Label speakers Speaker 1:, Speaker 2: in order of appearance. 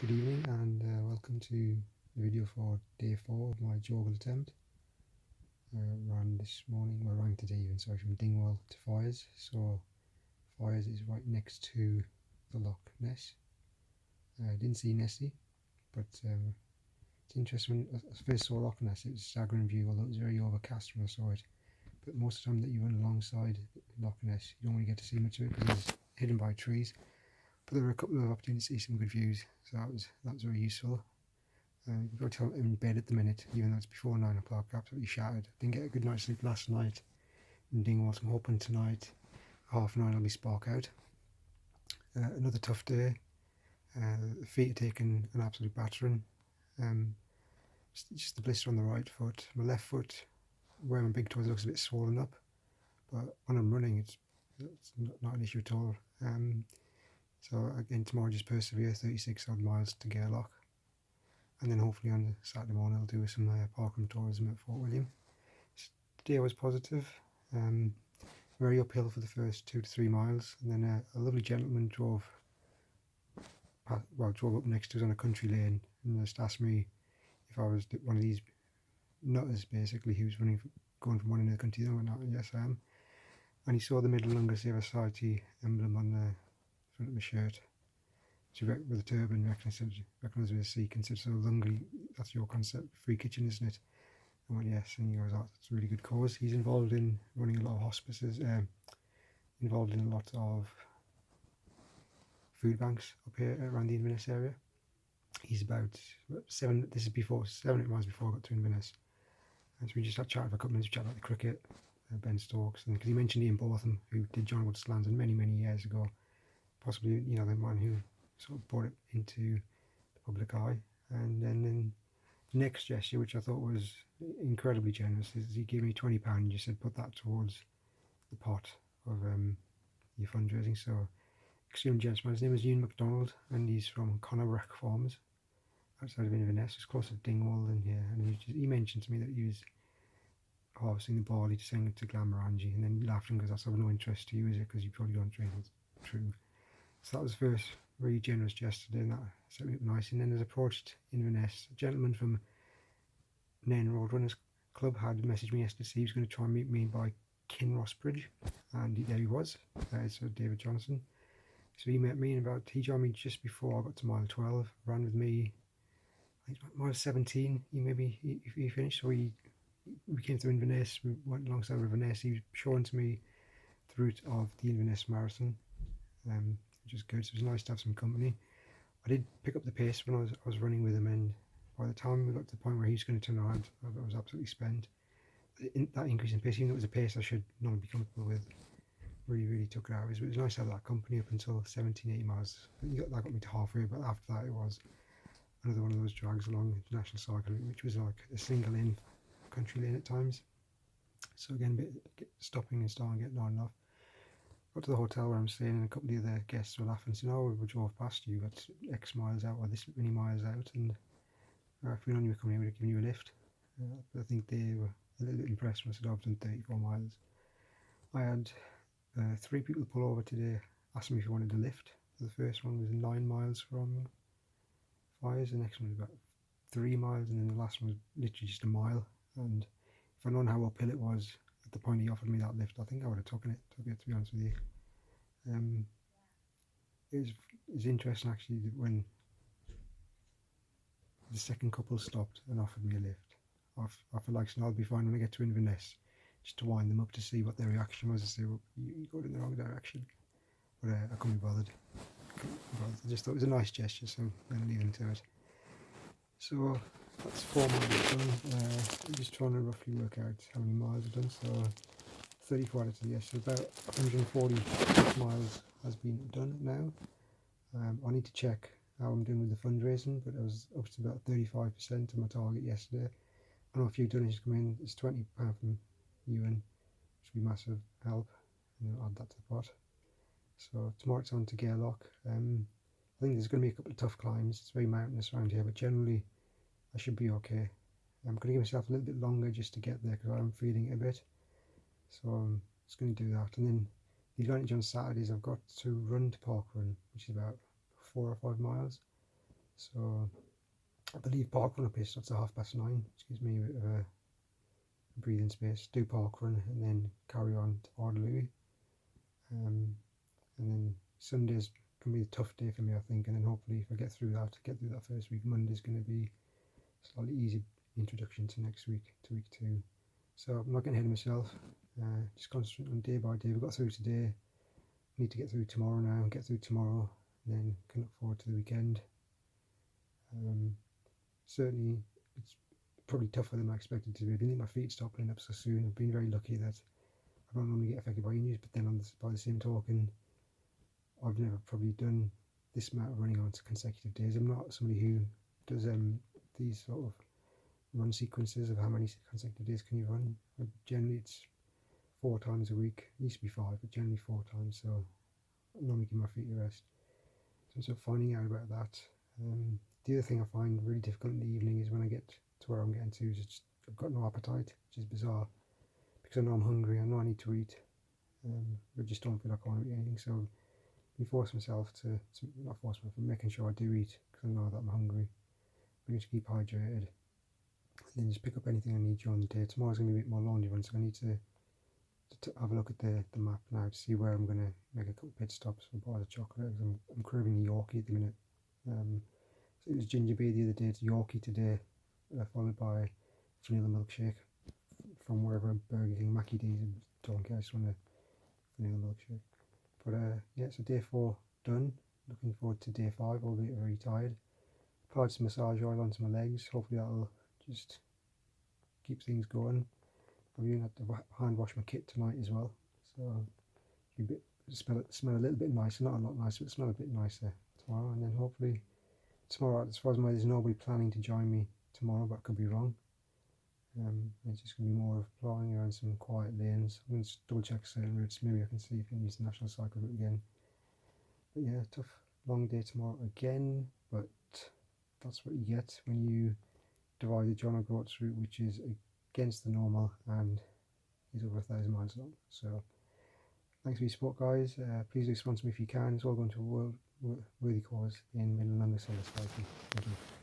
Speaker 1: Good evening and welcome to the video for day 4 of my joggle attempt. Ran this morning, well ran today even, sorry, from Dingwall to Foyers. So Foyers is right next to the Loch Ness. I didn't see Nessie, but it's interesting. When I first saw Loch Ness, it was a staggering view, although it was very overcast when I saw it. But most of the time that you run alongside Loch Ness, you don't really get to see much of it because it's hidden by trees. But there were a couple of opportunities to see some good views, so that was very useful. You've got to tell I'm in bed at the minute, even though it's before 9 o'clock, absolutely shattered. Didn't get a good night's sleep last night in Dingwall, so I'm hoping tonight, 9:30, I'll be spark out. Another tough day. The feet are taking an absolute battering. Just the blister on the right foot. My left foot, where my big toes, looks a bit swollen up, but when I'm running, it's not an issue at all. So again, tomorrow just persevere, 36 odd miles to Gairloch. And then hopefully on Saturday morning I'll do some parkrun tourism at Fort William. Today was positive, very uphill for the first 2 to 3 miles, and then a lovely gentleman drove up next to us on a country lane and just asked me if I was one of these nutters basically who's going from one end of the country to the other. And yes I am. And he saw the Middle Lunga Saver Society emblem on the front of my shirt. So with a turban, recognise with a Sikh, and said, "So Lungi, that's your concept, free kitchen, isn't it?" I went, "Yes," and he goes, "Oh, that's a really good cause." He's involved in running a lot of hospices, involved in a lot of food banks up here around the Inverness area. He's about 7 8 miles before I got to Inverness. And so we just had chat for a couple of minutes, we chatted about the cricket, Ben Stokes, and because he mentioned Ian Botham, who did John Wood's Landon many years ago, possibly, the man who sort of brought it into the public eye. And then the next gesture, which I thought was incredibly generous, is he gave me £20 and just said put that towards the pot of your fundraising. So extremely generous. His name is Ewan MacDonald and he's from Connabrack Farms outside of Inverness. It's closer to Dingwall than here. And he mentioned to me that he was harvesting the barley to send it to Glamorgangie, and then he laughed and goes, "That's of no interest to you, is it? Because you probably don't drink it." True. So that was the first really generous gesture, and that set me up nice. And then as I approached Inverness, a gentleman from Nairn Road Runners Club had messaged me yesterday. He was going to try and meet me by Kinross Bridge, and there he was. So David Johnson. So he met me, and he joined me just before I got to mile 12. Ran with me, I think mile 17. He finished. So we came through Inverness. We went alongside Inverness. He was showing to me the route of the Inverness Marathon, which is good. So it was nice to have some company. I did pick up the pace when I was running with him, and by the time we got to the point where he was going to turn around, I was absolutely spent. That increase in pace, even though it was a pace I should not be comfortable with, really took it out. It was nice to have that company up until 17, 18 miles. That got me to halfway, but after that it was another one of those drags along the national cycle, which was like a single lane country lane at times. So again, stopping and starting, getting on and off. Got to the hotel where I'm staying, and a couple of the other guests were laughing, saying, "Oh, we drove past you, got X miles out, or this many miles out, and if we knew you were coming, we would have given you a lift." But I think they were a little bit impressed when I said, "I've done 34 miles." I had 3 people pull over today, asking me if I wanted a lift. The first one was 9 miles from Foyers, the next one was about 3 miles, and then the last one was literally just a mile. And if I'd known how uphill it was at the point he offered me that lift, I think I would have taken it, to be honest with you. It was interesting actually that when the second couple stopped and offered me a lift, I feel like I'll be fine when I get to Inverness, just to wind them up to see what their reaction was, to say, "Well, you got in the wrong direction." But I couldn't be bothered. I just thought it was a nice gesture, so I'm going to leave them to it. So that's 4 miles done. I'm just trying to roughly work out how many miles I've done. So 34 out of the yes, so about 140 miles has been done now. I need to check how I'm doing with the fundraising, but I was up to about 35% of my target yesterday. I know a few donations come in. It's £20 from Ewan, which will be massive help, and I'll add that to the pot. So tomorrow it's on to Gairloch. I think there's going to be a couple of tough climbs. It's very mountainous around here, but generally I should be okay. I'm going to give myself a little bit longer just to get there because I'm feeling it a bit. So I'm just going to do that. And then the advantage on Saturdays, I've got to run to parkrun, which is about 4 or 5 miles. So I believe park run up here starts at 9:30, which gives me a bit of a breathing space. Do park run and then carry on to Ardlui. And then Sunday's can be a tough day for me, I think, and then hopefully if I get through that first week, Monday's going to be a slightly easy introduction to next week, to week 2. So I'm not getting ahead of myself, just concentrating on day by day. We've got through today, need to get through tomorrow now, and then can look forward to the weekend. Certainly it's probably tougher than I expected to be. I didn't think my feet stop playing up so soon. I've been very lucky that I don't normally get affected by injuries, but then by the same token, I've never probably done this amount of running on consecutive days. I'm not somebody who does these sort of run sequences of how many consecutive days can you run. Generally it's 4 times a week. It used to be 5, but generally 4 times, so I normally give my feet a rest. So I'm sort of finding out about that. The other thing I find really difficult in the evening is when I get to where I'm getting to, is I've got no appetite, which is bizarre, because I know I'm hungry, I know I need to eat, but I just don't feel like I want to eat anything. So I force myself to not force myself, but making sure I do eat, because I know that I'm hungry. I need to keep hydrated, and then just pick up anything I need during the day. Tomorrow's going to be a bit more lonely run, so I need to have a look at the map now to see where I'm going to make a couple of pit stops for bars of chocolate. I'm craving a Yorkie at the minute. So it was ginger beer the other day, it's Yorkie today, followed by vanilla milkshake from wherever, Burger King, Mackie D's, don't care, I just want a vanilla milkshake. But yeah, so day 4 done. Looking forward to day 5, albeit very tired. Applied some massage oil onto my legs, hopefully that'll just keep things going. I'm even have to hand wash my kit tonight as well, so smell a little bit nicer, not a lot nicer, but smell a bit nicer tomorrow. And then hopefully tomorrow, as far as there's nobody planning to join me tomorrow, but I could be wrong. It's just going to be more of ploughing around some quiet lanes. I'm going to double check certain routes, maybe I can see if I can use the National Cycle route again. But yeah, tough long day tomorrow again, but that's what you get when you divide the John O'Groats route, which is against the normal and is over 1,000 miles long. So thanks for your support, guys. Please do sponsor me if you can. It's all going to a worthy cause in Midland London Solar Society. Thank you.